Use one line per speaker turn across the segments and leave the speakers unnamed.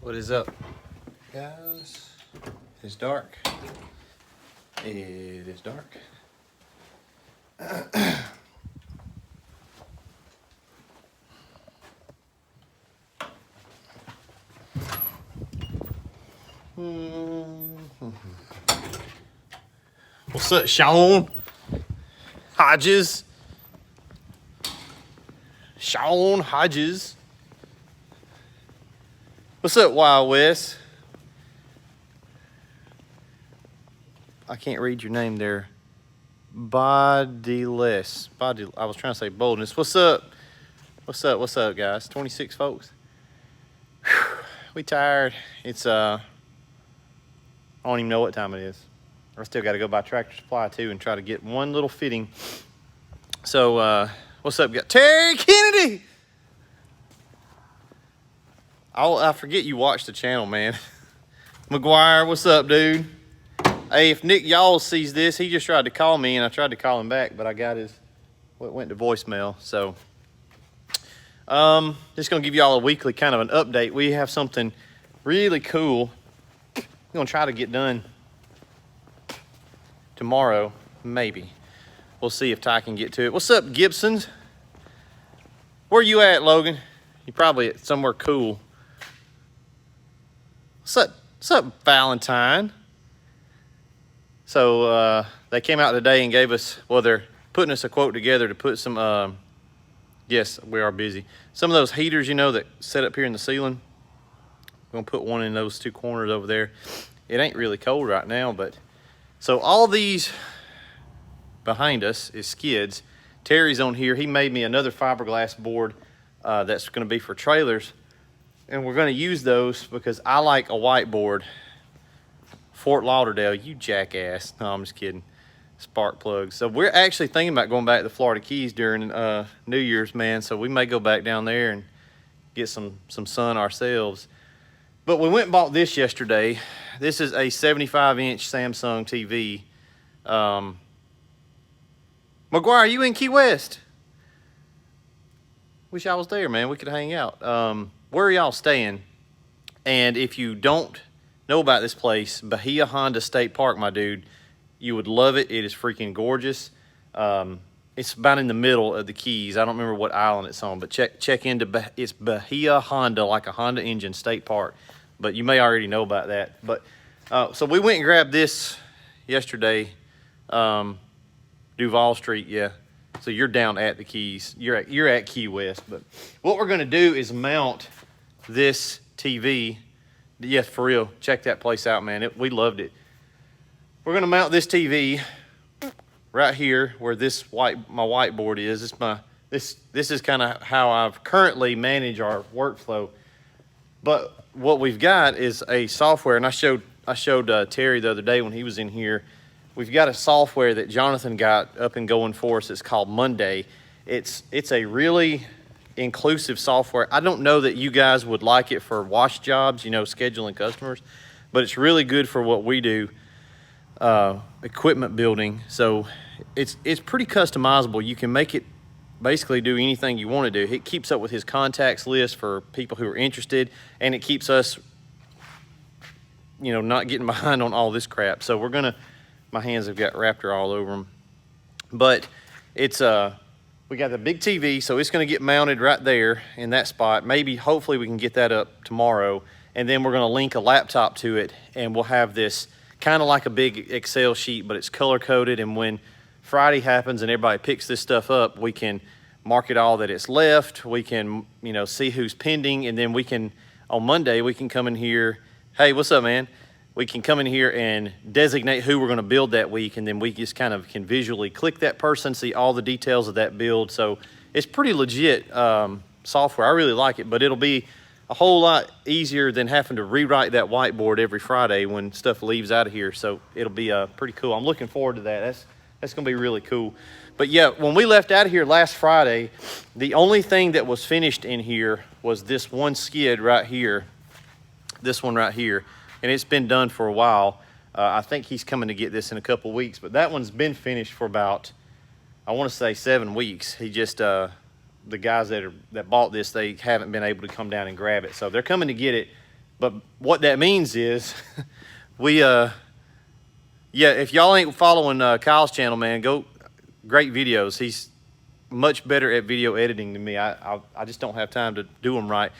What is up, guys? It's dark. It is dark. What's up, Sean Hodges? Sean Hodges. What's up, Wild West? I can't read your name there. Bodiless. I was trying to say boldness. What's up? What's up? What's up, guys? 26 folks. Whew. We tired. It's I don't even know what time it is. I still got to go by Tractor Supply too and try to get one little fitting. So what's up? Got Terry Kennedy. I forget you watch the channel, man. McGuire, what's up, dude? Hey, if Nick Y'all sees this, he just tried to call me and I tried to call him back, but I got his, went to voicemail. So, just gonna give y'all a weekly kind of an update. We have something really cool. We're gonna try to get done tomorrow, maybe. We'll see if Ty can get to it. What's up, Gibsons? Where you at, Logan? You're probably at somewhere cool. What's up, Valentine? So they came out today and gave us, well, they're putting us a quote together to put some, yes, we are busy. Some of those heaters, you know, that set up here in the ceiling. We're gonna put one in those two corners over there. It ain't really cold right now, but, so all these behind us is skids. Terry's on here. He made me another fiberglass board that's gonna be for trailers. And we're gonna use those because I like a whiteboard. Fort Lauderdale, you jackass. No, I'm just kidding. Spark plugs. So we're actually thinking about going back to the Florida Keys during New Year's, man. So we may go back down there and get some sun ourselves. But we went and bought this yesterday. This is a 75-inch Samsung TV. McGuire, are you in Key West? Wish I was there, man. We could hang out. Where are y'all staying? And if you don't know about this place, Bahia Honda State Park, my dude, you would love it. It is freaking gorgeous. It's about in the middle of the Keys. I don't remember what island it's on, but check into it's Bahia Honda, like a Honda engine, State Park. But you may already know about that. But so we went and grabbed this yesterday. Duval Street, yeah. So you're down at the Keys. You're at Key West. But what we're gonna do is mount this TV. Yes, for real. Check that place out, man. We loved it. We're gonna mount this TV right here where my whiteboard is. This is kind of how I've currently managed our workflow. But what we've got is a software, and I showed Terry the other day when he was in here. We've got a software that Jonathan got up and going for us. It's called Monday. It's a really inclusive software. I don't know that you guys would like it for wash jobs, you know, scheduling customers, but it's really good for what we do, equipment building. So it's pretty customizable. You can make it basically do anything you want to do. It keeps up with his contacts list for people who are interested, and it keeps us, you know, not getting behind on all this crap. So we're gonna, my hands have got Raptor all over them, but it's we got the big TV, so it's going to get mounted right there in that spot. Maybe, hopefully, we can get that up tomorrow, and then we're going to link a laptop to it, and we'll have this kind of like a big Excel sheet, but it's color-coded, and when Friday happens and everybody picks this stuff up, we can mark it all that it's left. We can, you know, see who's pending, and then we can, on Monday, we can come in here. Hey, what's up, man? We can come in here and designate who we're going to build that week, and then we just kind of can visually click that person, see all the details of that build. So it's pretty legit software. I really like it, but it'll be a whole lot easier than having to rewrite that whiteboard every Friday when stuff leaves out of here. So it'll be pretty cool. I'm looking forward to that. That's going to be really cool. But yeah, when we left out of here last Friday, the only thing that was finished in here was this one skid right here, this one right here. And it's been done for a while. I think he's coming to get this in a couple weeks, but that one's been finished for about, I want to say 7 weeks. He just, the guys that bought this, they haven't been able to come down and grab it. So they're coming to get it But what that means is we, yeah, if y'all ain't following Kyle's channel, man, go, great videos. He's much better at video editing than me. I just don't have time to do them right.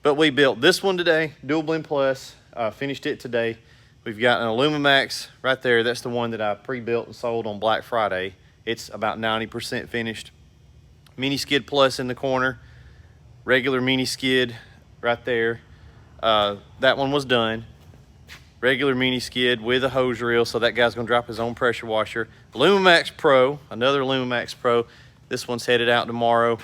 But we built this one today, Dual Blend Plus, finished it today. We've got an Alumimax right there. That's the one that I pre-built and sold on Black Friday. It's about 90% finished. Mini Skid Plus in the corner, regular mini skid right there. That one was done. Regular mini skid with a hose reel, so that guy's gonna drop his own pressure washer. Alumimax Pro, another Alumimax Pro. This one's headed out tomorrow.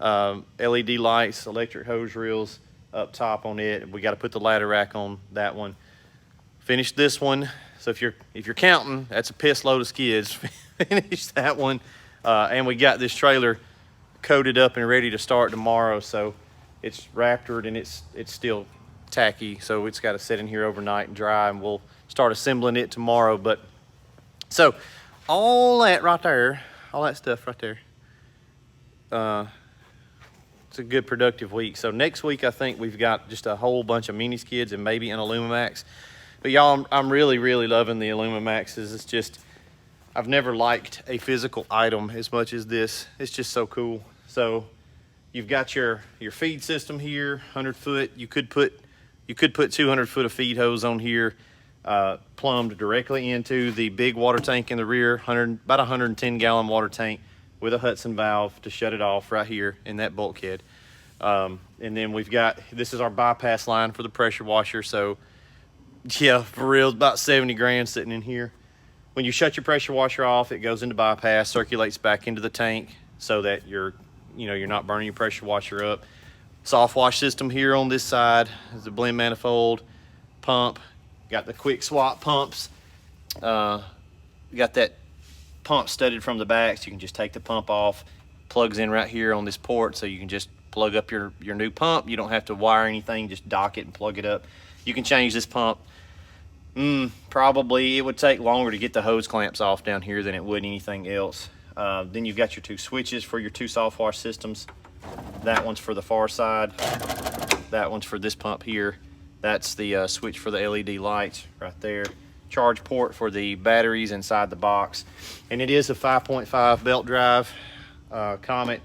LED lights, electric hose reels up top on it. We got to put the ladder rack on that one. Finished this one. So if you're counting, that's a piss load of skids. Finished that one, and we got this trailer coated up and ready to start tomorrow. So it's raptored and it's still tacky, so it's got to sit in here overnight and dry, and we'll start assembling it tomorrow. But so all that right there, all that stuff right there, it's a good productive week. So next week I think we've got just a whole bunch of mini skids and maybe an Alumimax. But y'all, I'm really loving the Alumimaxes. It's just, I've never liked a physical item as much as this. It's just so cool. So you've got your feed system here, 100 foot. You could put 200 foot of feed hose on here, plumbed directly into the big water tank in the rear, about 110 gallon water tank with a Hudson valve to shut it off right here in that bulkhead. And then we've got, this is our bypass line for the pressure washer. So yeah, for real, about 70 grand sitting in here. When you shut your pressure washer off, it goes into bypass, circulates back into the tank so that you're not burning your pressure washer up. Softwash system here on this side is the blend manifold pump. Got the quick swap pumps. Got that pump studded from the back, so you can just take the pump off. Plugs in right here on this port, so you can just plug up your new pump. You don't have to wire anything, just dock it and plug it up. You can change this pump. Probably it would take longer to get the hose clamps off down here than it would anything else. Then you've got your two switches for your two Softwash systems. That one's for the far side. That one's for this pump here. That's the switch for the LED lights right there. Charge port for the batteries inside the box. And it is a 5.5 belt drive, Comet.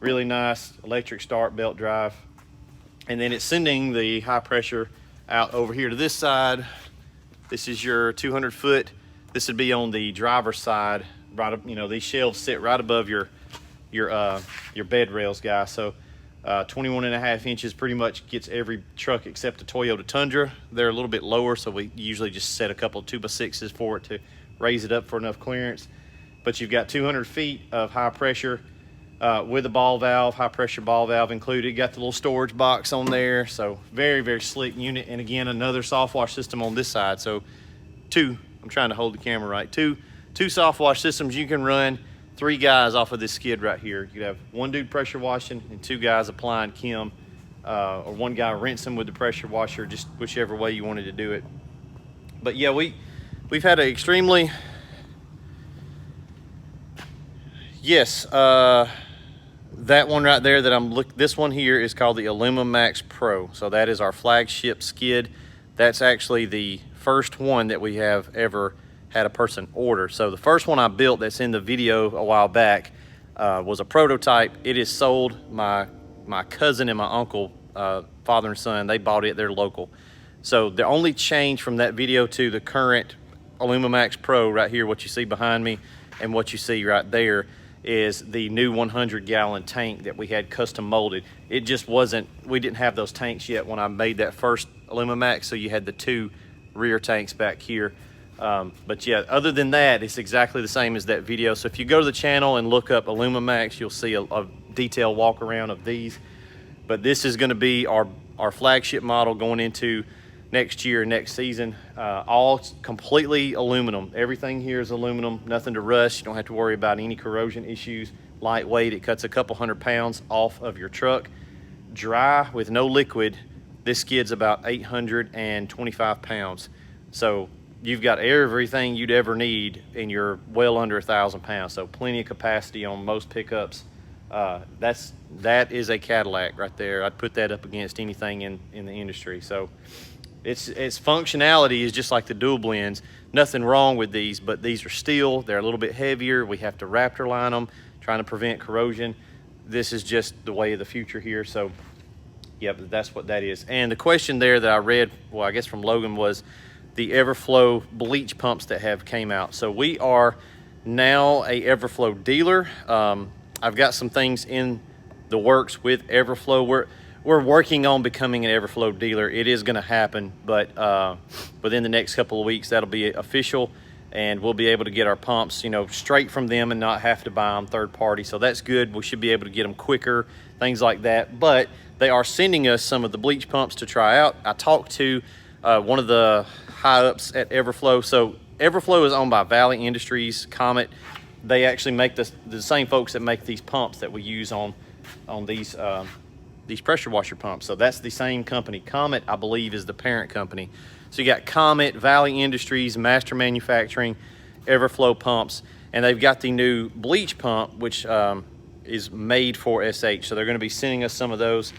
Really nice electric start belt drive. And then it's sending the high pressure out over here to this side. This is your 200 foot. This would be on the driver's side. Right up, these shelves sit right above your bed rails, guys. So 21.5 inches pretty much gets every truck except the Toyota Tundra. They're a little bit lower, so we usually just set a couple of 2x6s for it to raise it up for enough clearance. But you've got 200 feet of high pressure with a ball valve, high pressure ball valve included. Got the little storage box on there. So very slick unit. And again, another Softwash system on this side. So I'm trying to hold the camera right, two Softwash systems. You can run 3 guys off of this skid right here. You could have one dude pressure washing and 2 guys applying Kim, or one guy rinsing with the pressure washer, just whichever way you wanted to do it. But yeah, we've had an extremely, yes, that one right there that this one here is called the Alumimax Pro. So that is our flagship skid. That's actually the first one that we have ever had a person order. So the first one I built that's in the video a while back was a prototype. It is sold. My cousin and my uncle, father and son, they bought it. They're local. So the only change from that video to the current Alumimax Pro right here, what you see behind me and what you see right there, is the new 100-gallon tank that we had custom molded. It just wasn't, we didn't have those tanks yet when I made that first Alumimax, so you had the 2 rear tanks back here. But yeah, other than that, it's exactly the same as that video. So if you go to the channel and look up Alumimax, you'll see a detailed walk around of these. But this is going to be our flagship model going into next year, next season. All completely aluminum. Everything here is aluminum, nothing to rust. You don't have to worry about any corrosion issues. Lightweight, it cuts a couple 100 pounds off of your truck. Dry with no liquid, this skid's about 825 pounds. So you've got everything you'd ever need and you're well under 1,000 pounds. So plenty of capacity on most pickups. That is a Cadillac right there. I'd put that up against anything in the industry. So its functionality is just like the dual blends. Nothing wrong with these, but these are steel. They're a little bit heavier. We have to Raptor line them, trying to prevent corrosion. This is just the way of the future here. So yeah, but that's what that is. And the question there that I read, well, I guess from Logan, was the Everflow bleach pumps that have came out. So we are now a Everflow dealer. I've got some things in the works with Everflow. We're working on becoming an Everflow dealer. It is gonna happen, but within the next couple of weeks, that'll be official, and we'll be able to get our pumps, you know, straight from them and not have to buy them third party. So that's good. We should be able to get them quicker, things like that. But they are sending us some of the bleach pumps to try out. I talked to one of the high ups at Everflow. So Everflow is owned by Valley Industries, Comet. They actually make the same folks that make these pumps that we use on these pressure washer pumps. So that's the same company. Comet, I believe, is the parent company. So you got Comet, Valley Industries, Master Manufacturing, Everflow pumps, and they've got the new bleach pump, which is made for SH. So they're going to be sending us some of those.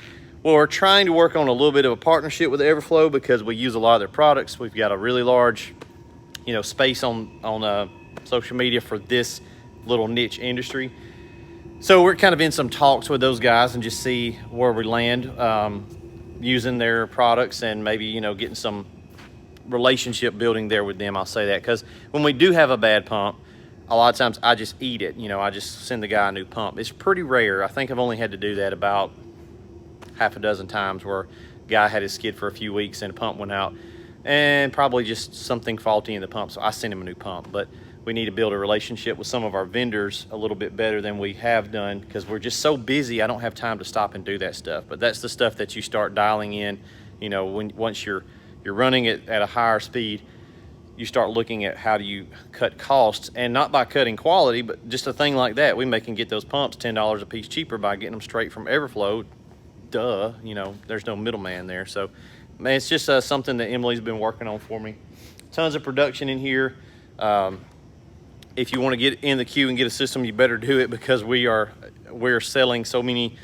Well, we're trying to work on a little bit of a partnership with Everflow because we use a lot of their products. We've got a really large, you know, space on social media for this little niche industry. So we're kind of in some talks with those guys and just see where we land using their products, and maybe, you know, getting some relationship building there with them. I'll say that because when we do have a bad pump, a lot of times I just eat it. You know, I just send the guy a new pump. It's pretty rare. I think I've only had to do that about half a dozen times, where a guy had his skid for a few weeks and a pump went out, and probably just something faulty in the pump, so I sent him a new pump. But we need to build a relationship with some of our vendors a little bit better than we have done, because we're just so busy. I don't have time to stop and do that stuff. But that's the stuff that you start dialing in, you know, once you're running it at a higher speed. You start looking at how do you cut costs, and not by cutting quality, but just a thing like that. We can get those pumps $10 a piece cheaper by getting them straight from Everflow. Duh, you know, there's no middleman there. So, man, it's just something that Emily's been working on for me. Tons of production in here. If you want to get in the queue and get a system, you better do it, because we're selling so many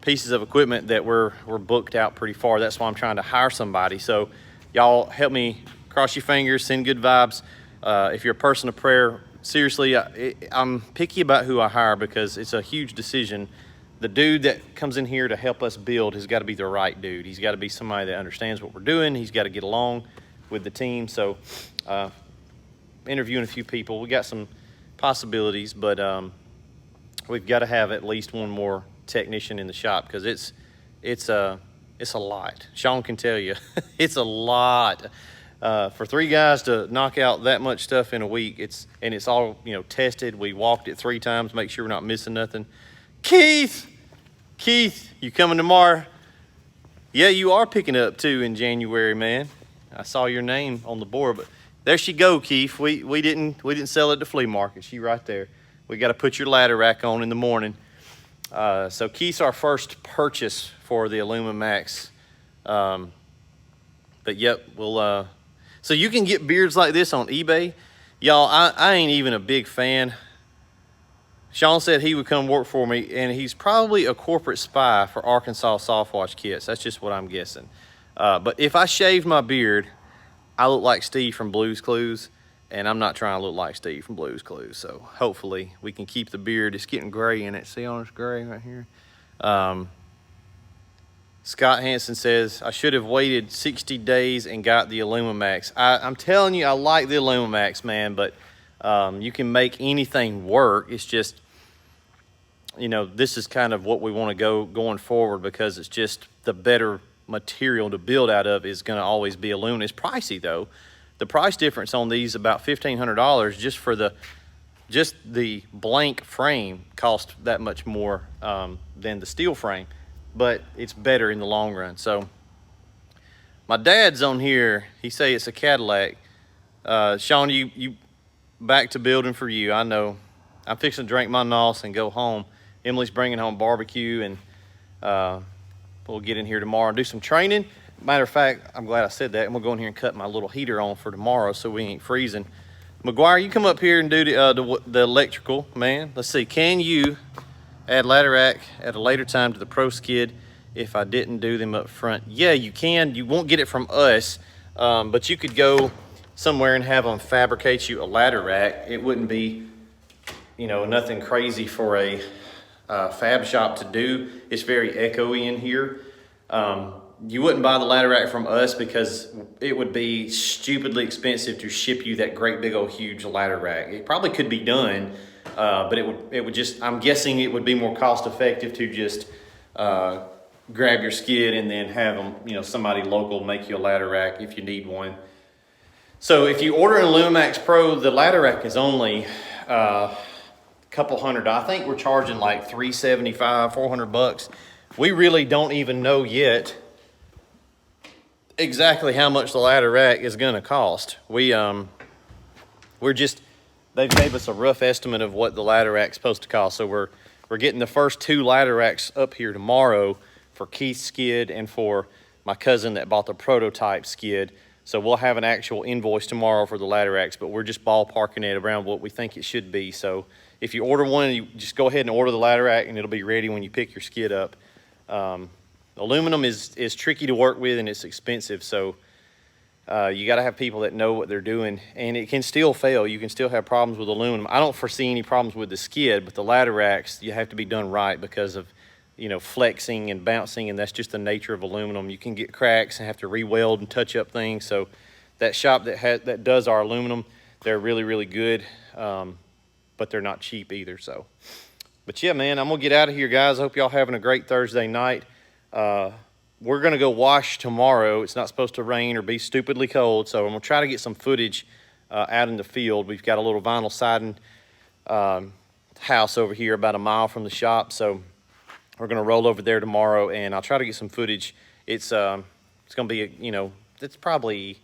pieces of equipment that we're booked out pretty far. That's why I'm trying to hire somebody. So y'all help me. Cross your fingers, send good vibes. If you're a person of prayer, seriously, I'm picky about who I hire because it's a huge decision. The dude that comes in here to help us build has got to be the right dude. He's got to be somebody that understands what we're doing. He's got to get along with the team. So interviewing a few people. We got some possibilities, but we've got to have at least one more technician in the shop, because it's a lot. Sean can tell you, it's a lot. For 3 guys to knock out that much stuff in a week, it's all, you know, tested. We walked it 3 times, make sure we're not missing nothing. Keith, you coming tomorrow? Yeah, you are picking up too in January, man. I saw your name on the board, but there she go, Keith. We didn't sell it at the flea market. She right there. We got to put your ladder rack on in the morning. So Keith's our first purchase for the Alumamax. But yep, we'll. So you can get beards like this on eBay. Y'all, I ain't even a big fan. Sean said he would come work for me, and he's probably a corporate spy for Arkansas Softwash kits. That's just what I'm guessing. But if I shave my beard, I look like Steve from Blue's Clues, and I'm not trying to look like Steve from Blue's Clues. So hopefully we can keep the beard. It's getting gray in it. See on this gray right here? Scott Hansen says, I should have waited 60 days and got the Alumamax. I'm telling you, I like the Alumamax, man, but you can make anything work. It's just, you know, this is kind of what we want to going forward, because it's just the better material to build out of is going to always be aluminum. It's pricey, though. The price difference on these, about $1,500 just for the blank frame, cost that much more than the steel frame. But it's better in the long run. So my dad's on here. He say it's a Cadillac. Sean, you back to building for you. I know. I'm fixing to drink my nos and go home. Emily's bringing home barbecue, and we'll get in here tomorrow and do some training. Matter of fact, I'm glad I said that. And we'll go in here and cut my little heater on for tomorrow so we ain't freezing. McGuire, you come up here and do the electrical, man. Let's see. Can you add ladder rack at a later time to the Pro Skid if I didn't do them up front. Yeah, you can. You won't get it from us, but you could go somewhere and have them fabricate you a ladder rack. It wouldn't be, you know, nothing crazy for a fab shop to do. It's very echoey in here. You wouldn't buy the ladder rack from us because it would be stupidly expensive to ship you that great big old huge ladder rack. It probably could be done, but it would just, I'm guessing it would be more cost effective to just grab your skid and then have them, you know, somebody local make you a ladder rack if you need one. So if you order an Illumimax Pro, the ladder rack is only a couple $100. I think we're charging like $375, $400. We really don't even know yet exactly how much the ladder rack is going to cost. We're just, they've gave us a rough estimate of what the ladder rack's supposed to cost. So we're getting the first 2 ladder racks up here tomorrow for Keith's skid and for my cousin that bought the prototype skid. So we'll have an actual invoice tomorrow for the ladder racks, but we're just ballparking it around what we think it should be. So if you order one, you just go ahead and order the ladder rack and it'll be ready when you pick your skid up. Aluminum is tricky to work with and it's expensive. So you got to have people that know what they're doing, and it can still fail. You can still have problems with aluminum. I don't foresee any problems with the skid, but the ladder racks, you have to be done right because of, you know, flexing and bouncing, and that's just the nature of aluminum. You can get cracks and have to re-weld and touch up things. So that shop that does our aluminum, they're really, really good, but they're not cheap either. So, but yeah, man, I'm gonna get out of here, guys. I hope y'all having a great Thursday night. We're gonna go wash tomorrow. It's not supposed to rain or be stupidly cold, so I'm gonna try to get some footage out in the field. We've got a little vinyl siding house over here about a mile from the shop, so we're gonna roll over there tomorrow, and I'll try to get some footage. It's gonna be, you know, it's probably,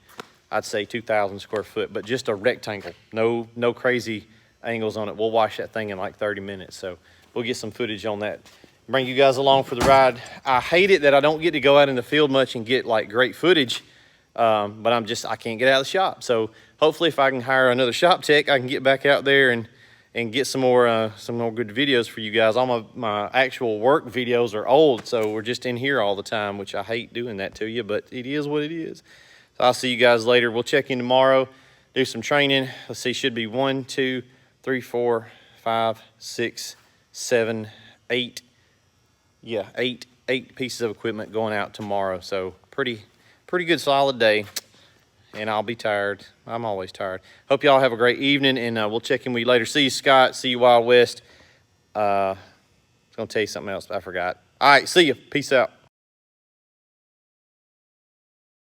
I'd say 2,000 square foot, but just a rectangle. No crazy angles on it. We'll wash that thing in like 30 minutes, so we'll get some footage on that. Bring you guys along for the ride. I hate it that I don't get to go out in the field much and get like great footage, but I can't get out of the shop. So hopefully if I can hire another shop tech, I can get back out there and get some more good videos for you guys. All my actual work videos are old, so we're just in here all the time, which I hate doing that to you, but it is what it is. So I'll see you guys later. We'll check in tomorrow, do some training. Let's see, should be 1, 2, 3, 4, 5, 6, 7, 8. Yeah, eight pieces of equipment going out tomorrow. So pretty good solid day, and I'll be tired. I'm always tired. Hope y'all have a great evening, and we'll check in with you later. See you, Scott. See you, Wild West. I was gonna tell you something else, but I forgot. All right, see you. Peace out.